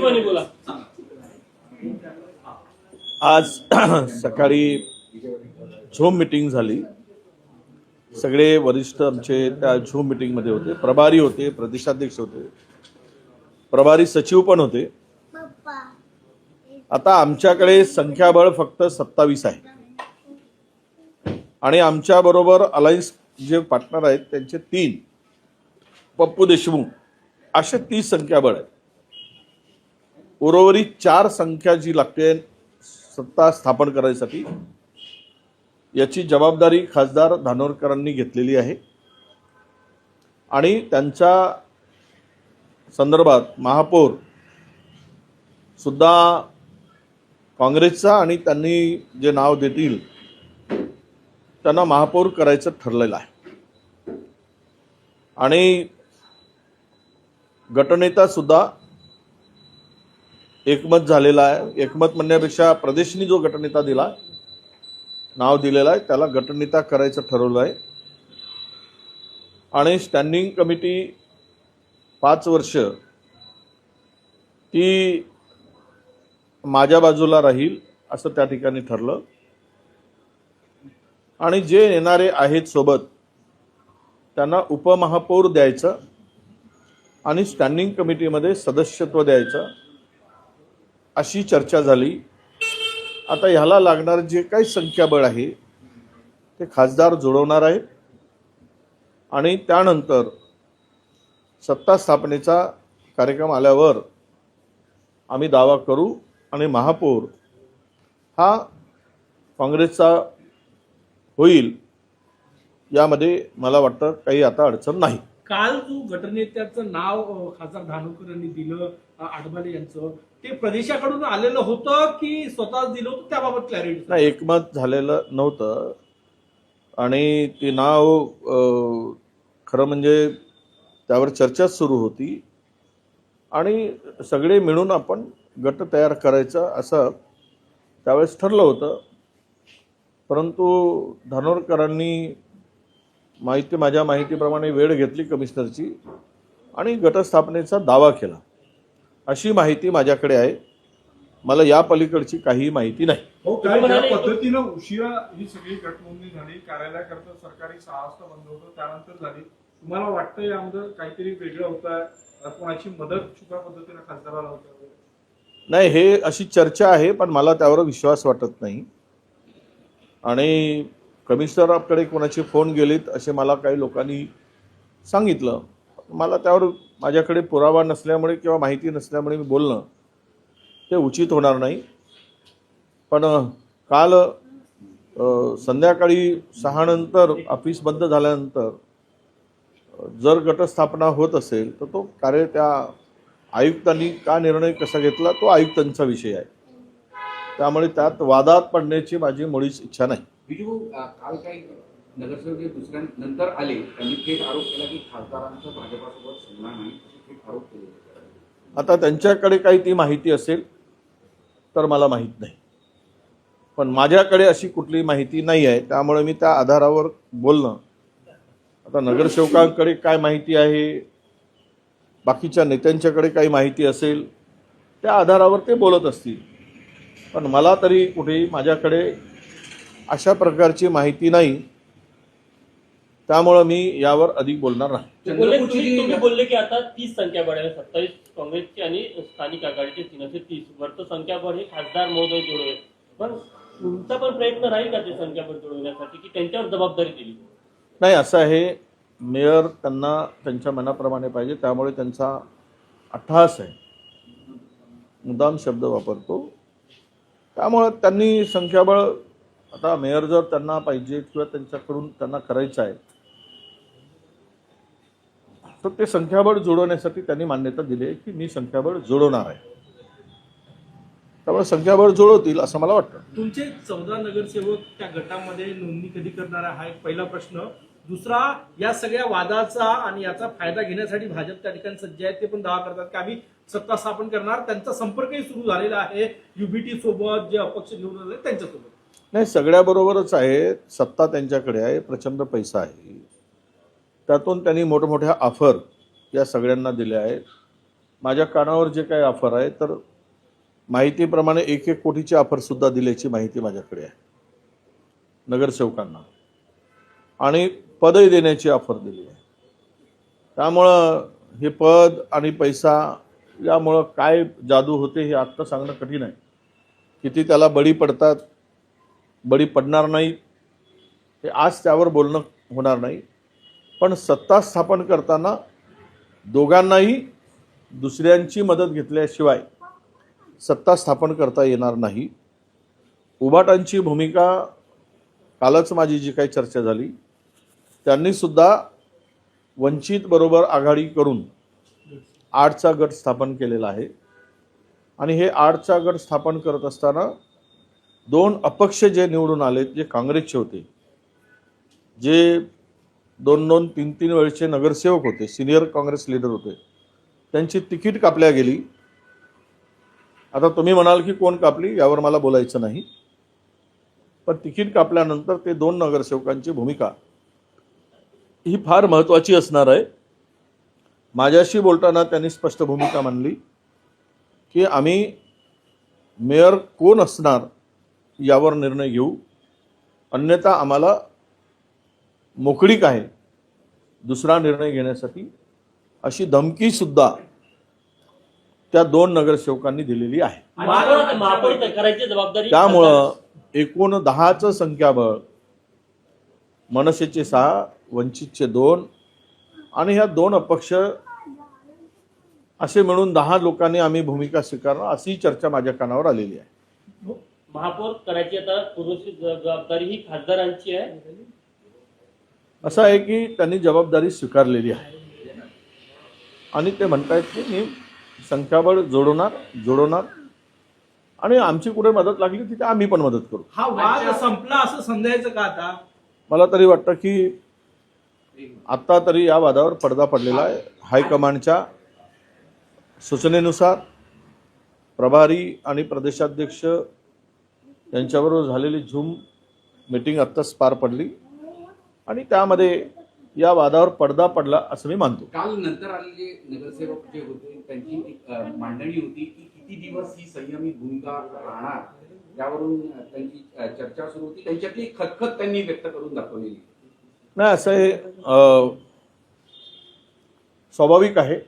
हिशोबाने बोला। आज सकाळी झूम मीटिंग झाली। सगळे वरिष्ठ आमचे त्या झूम मीटिंगमध्ये होते। प्रभारी होते, प्रदेशाध्यक्ष होते, प्रभारी सचिव पण होते। आता आमच्याकडे संख्याबळ फक्त 27 आहे आणि आमच्या बरोबर अलायन्स जे पार्टनर आहेत त्यांचे 3, पप्पू देशमुख, असे 30 संख्याबळ आहे। उर्वरित 4 संख्या जी लागते सत्ता स्थापन करायसाठी, याची जबाबदारी खासदार धानोरकरांनी घेतलेली आहे आणि त्यांच्या संदर्भात महापौर सुद्धा काँग्रेसचा आणि त्यांनी जे नाव देतील त्यांना महापौर करायचं ठरलेलं आहे आणि गटनेता सुद्धा एकमत झालेला आहे। एकमत म्हणण्यापेक्षा प्रदेशनी जो गटनेता दिला, नाव दिलेलं आहे, त्याला गटनेता करायचं ठरवलं आहे आणि स्टँडिंग कमिटी 5 वर्ष ती माझ्या बाजूला राहील असं त्या ठिकाणी ठरलं आणि जे येणारे आहेत सोबत त्यांना उपमहापौर द्यायचं आणि स्टँडिंग कमिटीमध्ये सदस्यत्व द्यायचं अशी चर्चा झाली। आता ह्याला लागणार जे काही संख्याबळ आहे ते खासदार जुळवणार आहेत आणि त्यानंतर सत्ता स्थापनेचा कार्यक्रम आल्यावर आम्ही दावा करू आणि महापौर हा काँग्रेसचा होईल, यामध्ये मला वाटतं काही आता अडचण नाही। काल जो गटनेत्याचं नाव खासदार धानोरकरांनी दिलं आडबाले यांचं, ते प्रदेशाकडून आलेलं होतं की स्वतःच दिलं होतं, त्याबाबत क्लॅरिटी नाही। एकमत झालेलं नव्हतं आणि ते नाव खरं म्हणजे त्यावर चर्चा सुरू होती आणि सगळे मिळून आपण गट तयार करायचं असं त्यावेळेस ठरलं होतं, परंतु धानोरकरांनी माझ्या माहितीप्रमाणे वेळ घेतली कमिशनरची आणि गटस्थापनेचा दावा केला, अशी माहिती माझ्याकडे आहे। मला या पलीकडची काही माहिती नाही। हो, काय ज्या पद्धतीनं उशिरा ही सगळी गटनोंदणी झाली, कार्यालयाकरता सरकारी 6 वाजता बंद होतं, त्यानंतर झाली, तुम्हाला वाटतं यामध्ये काहीतरी वेगळं होत आहे, कोणाची मदत चुका पद्धतीनं खासदाराला होत? नाही, हे अशी चर्चा आहे पण मला त्यावर विश्वास वाटत नाही आणि कमिशनरकडे कोणाचे फोन गेलेत असे मला काही लोकांनी सांगितलं। मला त्यावर माझ्याकडे पुरावा नसल्यामुळे किंवा माहिती नसल्यामुळे मी बोलणं ते उचित होणार नाही। पण काल संध्याकाळी 6 नंतर ऑफिस बंद झाल्यानंतर जर गटस्थापना होत असेल तर तो कार्य त्या आयुक्तांनी का निर्णय कसा घेतला तो आयुक्तांचा विषय आहे, त्यामुळे त्यात वादात पडण्याची माझी मुळीच इच्छा नाही। बिजू काल काही नगरसेवक जे दुसऱ्या नंतर आले त्यांनी थेट आरोप केला की खासदारांचा भाजपासोबत संबंध नाही, थेट आरोप केले। आता त्यांच्याकडे काही ती माहिती असेल तर मला माहीत नाही, पण माझ्याकडे अशी कुठली माहिती नाही आहे, त्यामुळे मी त्या आधारावर बोलणं। आता नगरसेवकांकडे काय माहिती आहे, बाकीच्या नेत्यांच्याकडे काही माहिती असेल त्या आधारावर ते बोलत असतील, पण मला तरी कुठेही माझ्याकडे अशा प्रकारची माहिती नाही, त्यामुळे मी यावर अधिक बोलणार नाही। तुम्ही बोलले की आता 30 संख्याबळ आहे, 27 काँग्रेसची आणि स्थानिक आघाडीचे 3 असे 30 वरचं संख्याबळ हे खासदार महोदय जोडवे, पण तुमचा पण प्रयत्न राहील का ते संख्याबळ जोडवण्यासाठी की त्यांच्यावर जबाबदारी दिली? नाही, असं आहे, मेयर त्यांना त्यांच्या मनाप्रमाणे पाहिजे, त्यामुळे त्यांचा अट्टहास आहे, मुद्दाम शब्द वापरतो, त्यामुळे त्यांनी संख्याबळ आता मेयर जर त्यांना पाहिजे किंवा त्यांच्याकडून त्यांना करायचं आहे तर ते संख्याबळ जोडवण्यासाठी त्यांनी मान्यता दिली आहे की मी संख्याबळ जोडवणार आहे, त्यामुळे संख्याबळ जोडवतील असं मला वाटतं। तुमचे 14 नगरसेवक त्या गटामध्ये नोंदणी कधी करणार आहे हा एक पहिला प्रश्न। दुसरा, या सगळ्या वादाचा आणि याचा फायदा घेण्यासाठी भाजप त्या ठिकाणी सज्ज आहे, ते पण दावा करतात की आम्ही सत्ता स्थापन करणार, त्यांचा संपर्कही सुरू झालेला आहे युबीटी सोबत, जे अपक्ष निवडून आले त्यांच्यासोबत। नाही, सगळ्याबरोबरच आहे, सत्ता त्यांच्याकडे आहे, प्रचंड पैसा आहे, त्यातून त्यांनी मोठमोठ्या ऑफर या सगळ्यांना दिल्या आहेत माझ्या कानावर जे काही ऑफर आहे तर माहितीप्रमाणे 1-1 कोटीची ऑफरसुद्धा दिल्याची माहिती माझ्याकडे आहे नगरसेवकांना, आणि पदही देण्याची ऑफर दिली आहे. त्यामुळं हे पद आणि पैसा यामुळं काय जादू होते हे आत्ता सांगणं कठीण आहे. किती त्याला बळी पडतात, बळी पडणार नाही हे आज त्यावर बोलणं होणार नाही. पण सत्ता स्थापन करताना दोघांनाही दुसऱ्यांची मदत घेतल्याशिवाय सत्ता स्थापन करता येणार नाही. उभाटांची भूमिका कालच माझी जी काही चर्चा झाली, त्यांनीसुद्धा वंचित बरोबर आघाडी करून 8चा गट स्थापन केलेला आहे. आणि हे 8चा गट स्थापन करत असताना 2 अपक्ष जे निवडून आलेत, जे काँग्रेसचे होते, जे 2-2, 3-3 वेळचे नगरसेवक होते, सिनियर काँग्रेस लीडर होते, त्यांची तिकीट कापल्या गेली. आता तुम्ही म्हणाल की कोण कापली, यावर मला बोलायचं नाही, पण तिकीट कापल्यानंतर ते 2 नगरसेवकांची भूमिका ही फार महत्त्वाची असणार आहे. माझ्याशी बोलताना त्यांनी स्पष्ट भूमिका मांडली की आम्ही मेयर कोण असणार यावर निर्णय घेऊ, अन्यथा आम्हाला मोकळीक आहे दुसरा निर्णय घेण्यासाठी, अशी धमकीसुद्धा त्या 2 नगरसेवकांनी दिलेली आहे. महापौर करायची जबाबदारी त्यामुळं एकूण 10चं संख्याबळ, मनसेचे 6, वंचितचे 2 आणि ह्या 2 अपक्ष असे मिळून 10 लोकांनी आम्ही भूमिका स्वीकारणार, अशी चर्चा माझ्या कानावर आलेली आहे. महापौर करायची आता पूर्वची जबाबदारी ही खासदारांची आहे. असं आहे की त्यांनी जबाबदारी स्वीकारलेली आहे आणि ते म्हणतायत की मी संख्याबळ जोडवणार आणि आमची कुठे मदत लागली तिथे आम्ही पण मदत करू. हा वाद संपला असं समजायचं का आता? मला तरी वाटतं की आत्ता तरी या वादावर पडदा पडलेला आहे. हायकमांडच्या सूचनेनुसार प्रभारी आणि प्रदेशाध्यक्ष यांच्याबरोबर झालेली झूम मीटिंग आत्ताच पार पडली आणि त्यामध्ये या वादावर पडदा पडला असं मी मानतो. काल नंतर आलेले नगरसेवक जे होते त्यांची एक मांडणी होती की किती दिवस ही संयमी भूमिका राहणार, यावरून त्यांची चर्चा सुरू होती. त्यांच्यातली खतखत त्यांनी व्यक्त करून दाखवलेली. नाही, असं हे स्वाभाविक आहे,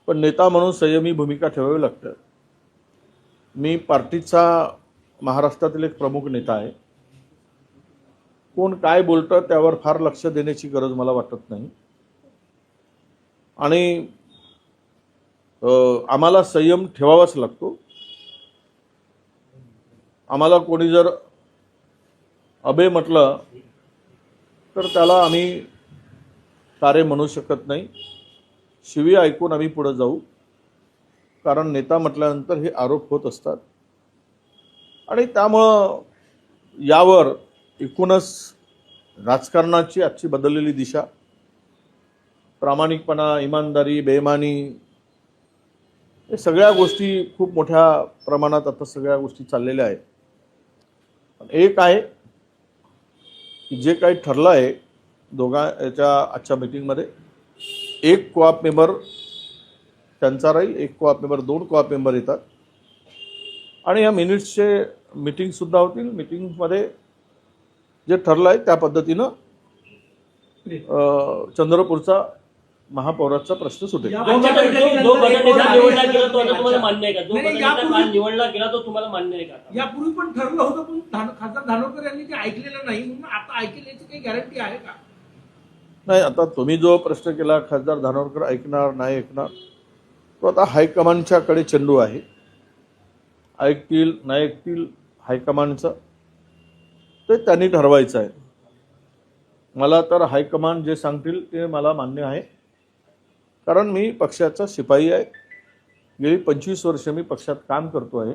पण नेता म्हणून संयमी भूमिका ठेवावी लागतं. मी पार्टीचा महाराष्ट्रातील एक प्रमुख नेता आहे. कोण काय बोलतं त्यावर फार लक्ष देण्याची गरज मला वाटत नाही आणि आम्हाला संयम ठेवावाच लागतो. आम्हाला कोणी जर अबे म्हटलं तर त्याला आम्ही सारे म्हणू शकत नाही. शिवी ऐकून आम्ही पुढे जाऊ, कारण नेता म्हटल्यानंतर हे आरोप होत असतात आणि त्यामुळं यावर एकूणच राजकारणाची आजची बदललेली दिशा, प्रामाणिकपणा, इमानदारी, बेईमानी, हे सगळ्या गोष्टी खूप मोठ्या प्रमाणात आता सगळ्या गोष्टी चाललेल्या आहेत. एक आहे की जे काही ठरलं आहे दोघांच्या आजच्या मीटिंगमध्ये, 1 कोऑप मेंबर त्यांचा राहील, 1 कोऑप मेंबर, 2 कोऑप मेंबर येतात आणि या मिनिट्सचे मीटिंगसुद्धा होतील. मीटिंगमध्ये जे ठरलं आहे त्या पद्धतीनं चंद्रपूरचा महापौराचा प्रश्न सुटेल. जो गटनेता निवडला गेला तो आता तुम्हाला मान्य आहे का? जो गटनेता काल निवडला गेला तो तुम्हाला मान्य आहे का? यापूर्वी पण ठरलं होतं, पण खासदार धानोरकर यांनी ते ऐकलेलं नाही, म्हणून आता ऐकेल याची काही गॅरंटी आहे का? नाही, आता तुम्ही जो प्रश्न केला खासदार धानोरकर ऐकणार नाही ऐकणार, तो आता हायकमांडच्याकडे चेंडू आहे. ऐकतील नाही ऐकतील हायकमांडचं ते त्यांनी ठरवायचं आहे. मला तर हायकमांड जे सांगतील ते मला मान्य आहे, कारण मी पक्षाचा शिपाई आहे. गेली 25 वर्ष मी पक्षात काम करतो आहे,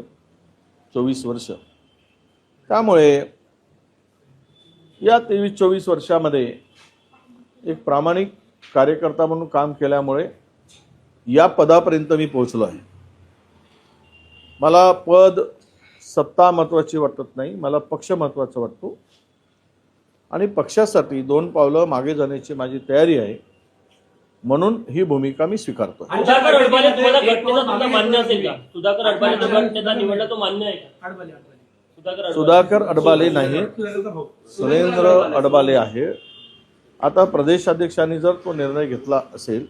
24 वर्ष. त्यामुळे या 23-24 वर्षामध्ये एक प्रामाणिक कार्यकर्ता म्हणून काम केल्यामुळे या पदापर्यंत मी पोहोचलो आहे. मला पद, सत्ता महत्त्वाची वाटत नाही, मला पक्ष महत्त्वाचा वाटतो आणि पक्षासाठी 2 पावलं मागे जाण्याची माझी तयारी आहे. म्हणून ही भूमिका मी स्वीकारतो. सुधाकर अडबाले तुम्हाला घटनेचा तुमचा मान्य असेल का? सुधाकर अडबाले जो घटनेचा निवडला तो मान्य आहे का? सुधाकर अडबाले नाही, सुरेंद्र अडबाले आहे. आता प्रदेशाध्यक्षांनी जर तो निर्णय घेतला असेल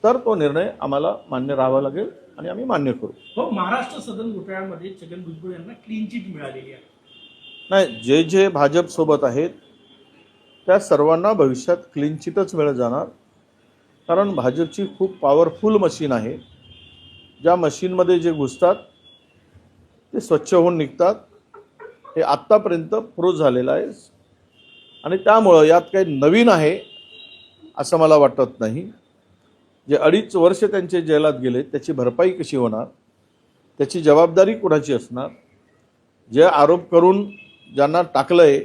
तर तो निर्णय आम्हाला मान्य राहावा लागेल आणि आम्ही मान्य करू. हो, महाराष्ट्र सदन घोटाळ्यामध्ये छगन भुजबळ यांना क्लीन चिट मिळालेली आहे. नाही, जे जे भाजप सोबत आहेत त्या सर्वांना भविष्यात क्लीन चिटच मिळत जाणार. कारण भाजपची खूप पॉवरफुल मशीन आहे. ज्या मशीनमध्ये जे घुसतात ते स्वच्छ होऊन निघतात. हे आत्तापर्यंत प्रूव्ह झालेलं आहे आणि त्यामुळं यात काही नवीन आहे असं मला वाटत नाही. जे 2.5 वर्ष त्यांचे जेलात गेले त्याची भरपाई कशी होणार, त्याची जबाबदारी कुणाची असणार, जे आरोप करून ज्यांना टाकलं आहे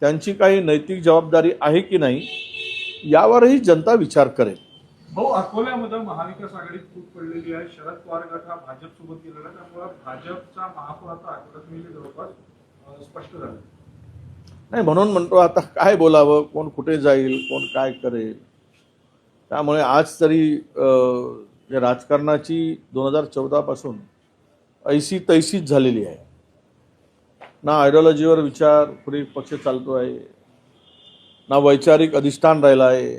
त्यांची काही नैतिक जबाबदारी आहे की नाही यावरही जनता विचार करेल. भाऊ, अकोल्यामध्ये महाविकास आघाडीत फूट पडलेली आहे. शरद पवार गट हा भाजप सोबत गेलेला आहे, त्यामुळे भाजपचा महापौर आता अकोल्यात मिळणे जवळपास स्पष्ट झालं नाही. म्हणून म्हणतो आता काय बोलावं, कोण कुठे जाईल, कोण काय करेल. त्यामुळे आज तरी जे राजकारणाची 2014 पासून ऐशी तैशीच झालेली आहे. ना आयडिओलॉजीवर विचार पूर्वी पक्ष चालतो आहे, ना वैचारिक अधिष्ठान राहिला आहे,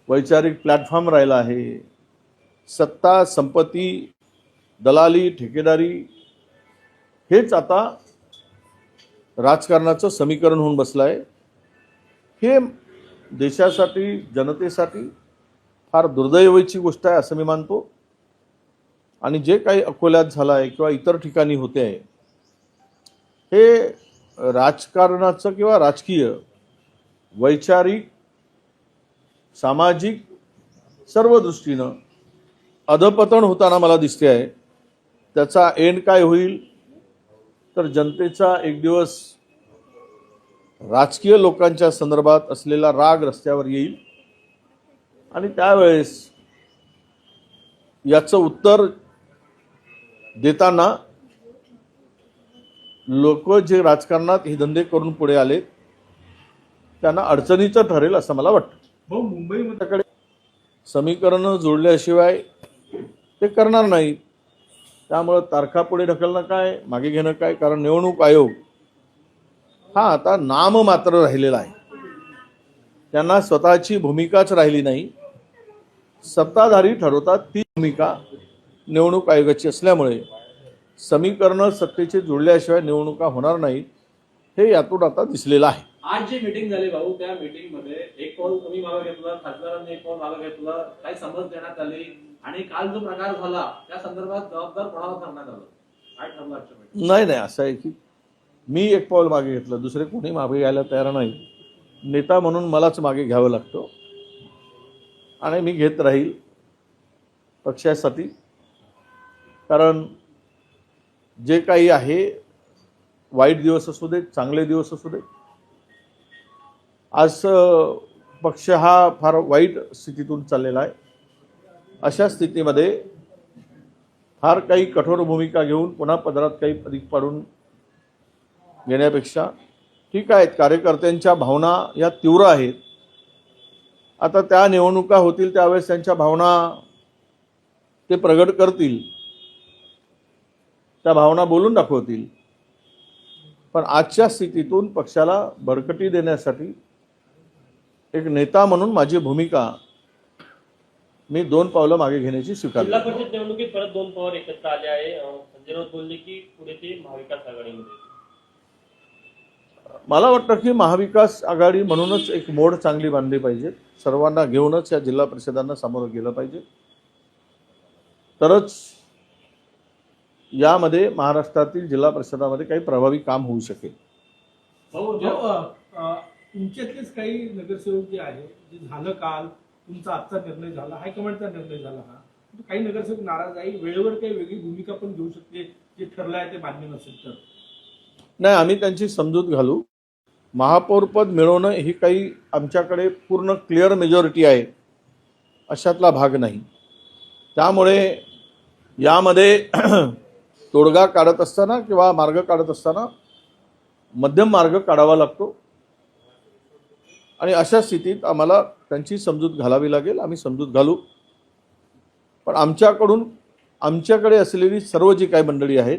वैचारिक प्लॅटफॉर्म राहिला आहे. सत्ता, संपत्ती, दलाली, ठेकेदारी हेच आता राजकारणाचं समीकरण होऊन बसलं आहे. हे देशासाठी, जनतेसाठी फार दुर्दैवाची गोष्ट आहे असं मी मानतो. आणि जे काही अकोल्यात झालं आहे किंवा इतर ठिकाणी होते आहे हे राजकारणाचं किंवा राजकीय, वैचारिक, सामाजिक सर्व दृष्टीनं अधपतन होताना मला दिसते आहे. त्याचा एंड काय होईल तर जनतेचा एक दिवस राजकीय लोकांच्या संदर्भात असलेला राग रस्त्यावर येईल आणि त्यावेळेस याचं उत्तर देताना लोक जे राजकारणात हे धंदे करून पुढे आले त्यांना अडचणीचं ठरेल असं मला वाटतं. भाऊ, मुंबईमध्ये समीकरणं जोडल्याशिवाय ते करणार नाहीत. त्यामुळं तारखा पुढे ढकलणं काय, मागे घेणं काय. कारण निवडणूक आयोग हा आता नाम मात्र राहिलेला आहे. त्यांना स्वतःची भूमिकाच राहिली नाही. सत्ताधारी ठरवतात ती भूमिका निवडणूक आयोगाची असल्यामुळे समीकरणं सत्तेचे जोडल्याशिवाय निवडणुका होणार नाहीत हे यातून आता दिसलेलं आहे. आज जी मीटिंग झाली भाऊ, त्या मीटिंग मध्ये एक पाऊल तुम्ही मागे घेतला, खासदारांनी एक पाऊल मागे घेतला, काही समज देण्यात आली आणि काल जो प्रकार झाला त्या संदर्भात जबाबदार कोणाला करण्यात आलं, काय ठरलं आजच्या मीटिंग? नाही, असं आहे की मी एक पाऊल मागे घेतलं, दुसरे कोणी मागे घ्यायला तयार नाही. नेता म्हणून मलाच मागे घ्यावं लागतं आणि मी घेत राहील पक्षासाठी. कारण जे काही आहे, वाईट दिवस असू देत, चांगले दिवस असू देत, आज पक्ष हा फार वाईट स्थितीतून चाललेला आहे. अशा स्थितीमध्ये फार काही कठोर भूमिका घेऊन पुन्हा पदरात काही अधिक पाडून घेण्यापेक्षा ठीक आहेत. कार्यकर्त्यांच्या भावना या तीव्र आहेत. आता त्या निवडणुका होतील त्यावेळेस त्यांच्या भावना ते प्रगट करतील, त्या भावना बोलून दाखवतील. पण आजच्या स्थितीतून पक्षाला बळकटी देण्यासाठी एक नेता म्हणून माझी भूमिका मी 2 पावलं मागे घेण्याची स्वीकारली. जिल्हा परिषद निवडणुकीत परत 2 पवार एकत्र आले आहे. संजय राऊत बोलले की पुढे ते महाविकास आघाडीमध्ये. मला वाटतं की महाविकास आघाडी म्हणूनच एक मोड चांगली बांधली पाहिजे. सर्वांना घेऊनच या जिल्हा परिषदांना सामोरं गेलं पाहिजे. तरच यामध्ये महाराष्ट्रातील जिल्हा परिषदामध्ये काही प्रभावी काम होऊ शकेल. भाऊ, तुमच्यातलेच काही नगरसेवक जे आहे, जे झालं काल, तुमचा आजचा निर्णय झाला, हायकमांडचा निर्णय झाला हा, काही नगरसेवक नाराज आहे, वेळेवर काही वेगळी भूमिका पण घेऊ शकते, जे ठरलं आहे ते मान्य नसेल तर? नाही, आम्ही त्यांची समजूत घालू. महापौरपद मिळवणं ही काही आमच्याकडे पूर्ण क्लिअर मेजॉरिटी आहे अशातला भाग नाही. त्यामुळे यामध्ये तोडगा काढत असताना किंवा मार्ग काढत असताना मध्यम मार्ग काढावा लागतो आणि अशा स्थितीत आम्हाला त्यांची समजूत घालावी लागेल. आम्ही समजूत घालू. पण आमच्याकडे असलेली सर्व जी काही मंडळी आहेत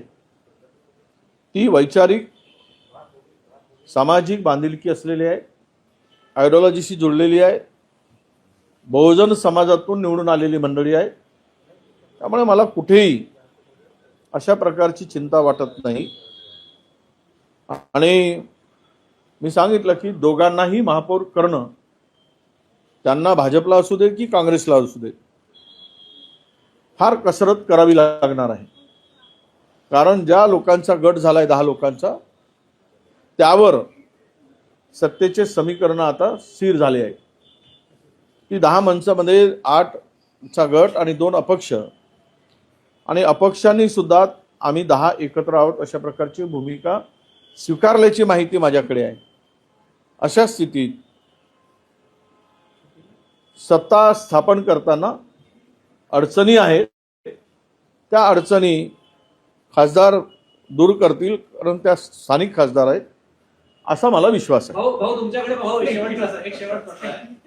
ती वैचारिक सामाजिक बांधिलकी असलेली आहे, आयडिओलॉजीशी जुळलेली आहे, बहुजन समाजातून निवडून आलेली मंडळी आहे. त्यामुळे मला कुठेही अशा प्रकारची चिंता वाटत नाही. आणि मी सांगितलं की दोघांनाही महापौर करणं, त्यांना भाजपला असू दे की काँग्रेसला असू दे, फार कसरत करावी लागणार आहे. कारण ज्या लोकांचा गट झालाय 10 लोकांचा, त्यावर सत्तेचे समीकरण आता स्थिर झाले आहे. ती 10 माणसामध्ये 8चा गट आणि 2 अपक्ष, आणि अपक्षांनी सुद्धा आम्ही 10 एकत्र आहोत अशा प्रकारची भूमिका स्वीकारल्याची माहिती माझ्याकडे आहे. अशा स्थितीत सत्ता स्थापन करताना अडचणी आहेत, त्या अडचणी खासदार दूर करतील, कारण त्या स्थानिक खासदार आहेत असा मला विश्वास आहे. भाऊ तुमच्याकडे एक शेवट प्रश्न आहे.